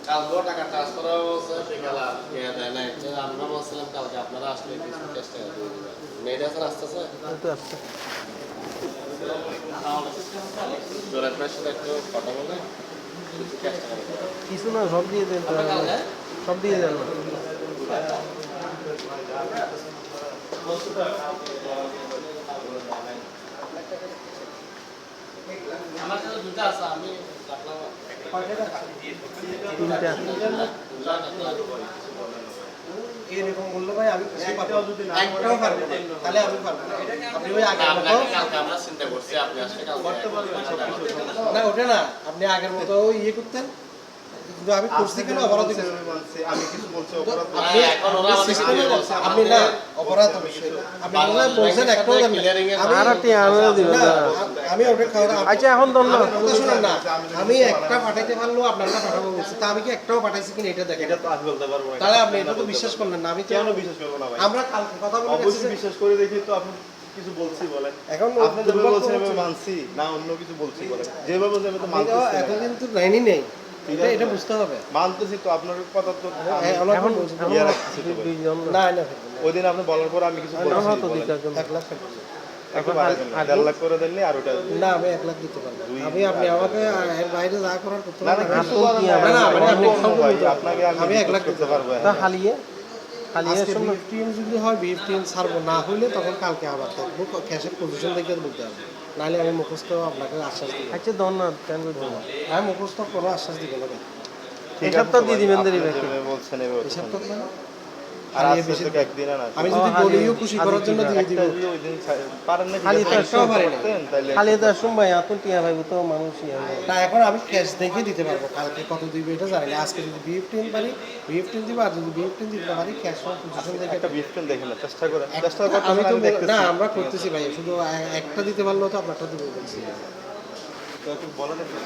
কালকেও টাকা ট্রান্সফার হচ্ছে বিকাল আর কে দেয় নাই তো আমরা বলছিলাম কালকে আপনারা আসলে কিছু চেষ্টা করে দিবেন মেয়েটা এখন আসতেছে তো আসছে জোরের ভাইয়ের সাথে একটু কথা বলে কিছু চেষ্টা করে দেবেন। কিছু না সব দিয়ে দেন তো আমরা কালকে সব দিয়ে দেন না আমার কাছে দুটো আছে আমি রাখলাম তিনটা এরকম বললো ভাই আমি একটাও পারবো না তাহলে আমি পারবো না আপনি ওই আগের মতো কালকে আমরা চিন্তা করছি আপনি আসলে কালকে না ওটা না আপনি আগের মতো ইয়ে করতেন কিন্তু আমি করছি কেন অপরাধ আমি কিছু বলছি অপরাধ আপনি এখন ওরা আমাদের system এ বলছে, আপনি না অপরাধ অবশ্যই আপনি বলছেন একটাও জানেন না। আর টি আমিও দিব না, আমি ওটা খাওয়া আচ্ছা এখন দন না কথা শুনেন না আমি একটা পাঠাইতে পারলো আপনারটা পাঠাবো বলছি তা আমি কি একটাও পাঠাইছি কিনা এটা দেখেন এটা তো আমি বলতে পারবো না তাহলে আপনি এটা তো বিশ্বাস করলেন না আমি তো কেন বিশ্বাস করবো না ভাই আমরা কালকে কথা বলে গেছি অবশ্যই যে- বিশ্বাস করে দেখি তো আপনি কিছু বলছি বলেন এখন আপনি যেভাবে বলছেন এভাবে মানছি না অন্য কিছু বলছি বলেন যেভাবে বলছেন আমি তো মানতেছি না। এতদিন তো লাইনই নেই এটা বুঝতে হবে মানতেছি তো আপনার কথা তো আমি এখন এখন ইয়ে রাখতেছি তো ভাই। দুইজন না না ওই দিন আপনি বলার পর আমি কিছু বলছি আমার তো বলেন। দিতে একজন 1 লাখ ফেলবেন। একটু বাড়াই দেন না। 1.5 লাখ করে দিলে আর ওটা না আমি 1 লাখ দিতে পারবো আমি আপনি আমাকে এর বাইরে যা করার করতে না না পারবেন কিছু তো করার কি নাই, আবার না, ভাই, মানে আপনি অন্য খাওয়াতে ভাই, বলতে হবে। আপনাকে আমি আমি 1 লাখ করতে দিতে পারবো তা হ্যাঁ। হালিয়ে হালিয়ে আজকে শুনুন বিএফটিএম যদি হয় বিএফটিএম ছাড়বো না হইলে তখন কালকে আবার দেখবো ক্যাশের পজিশন দেখে বলতে হবে নাহলে আমি মুখস্থ আপনাকে আশ্বাস দিব আচ্ছা দন না কেন করতে আমি মুখস্থ কোনো আশ্বাস দিব না ঠিক এই আছে সপ্তাহ তো দিয়ে ভাই, দিবেন আপনি দেরি বাকি। যেভাবে বলছেন এভাবে এই সপ্তাহ তো না। আর হারিয়ে আজকে বেশি তো একদিন না আমি ও, যদি হারিয়ে- বলিও খুশি করার জন্য দিয়ে দিব একটা যদি ওই দিন পারেন না খালি তো একটাও পারি না। তাহলে খালি তো আসুন ভাই এত টিয়া ভাই তো মানুষই আমি না এখন আমি ক্যাশ দেখে দিতে পারবো কালকে কত দিবে এটা জানি না আজকে যদি বিএফটিএম পারি বিএফটিএম দিব আর যদি বিএফটিএম দিতে পারি ক্যাশ পজিশন দেখে একটা বিফটেন দেখেন না চেষ্টা করেন একটা- চেষ্টা করতে আমি তো আমি দেখতেছি না আমরা করতেছি ভাই শুধু একটা দিতে পারলেও তো আপনারটা দিব বলছি তো একটু বলেন একটু।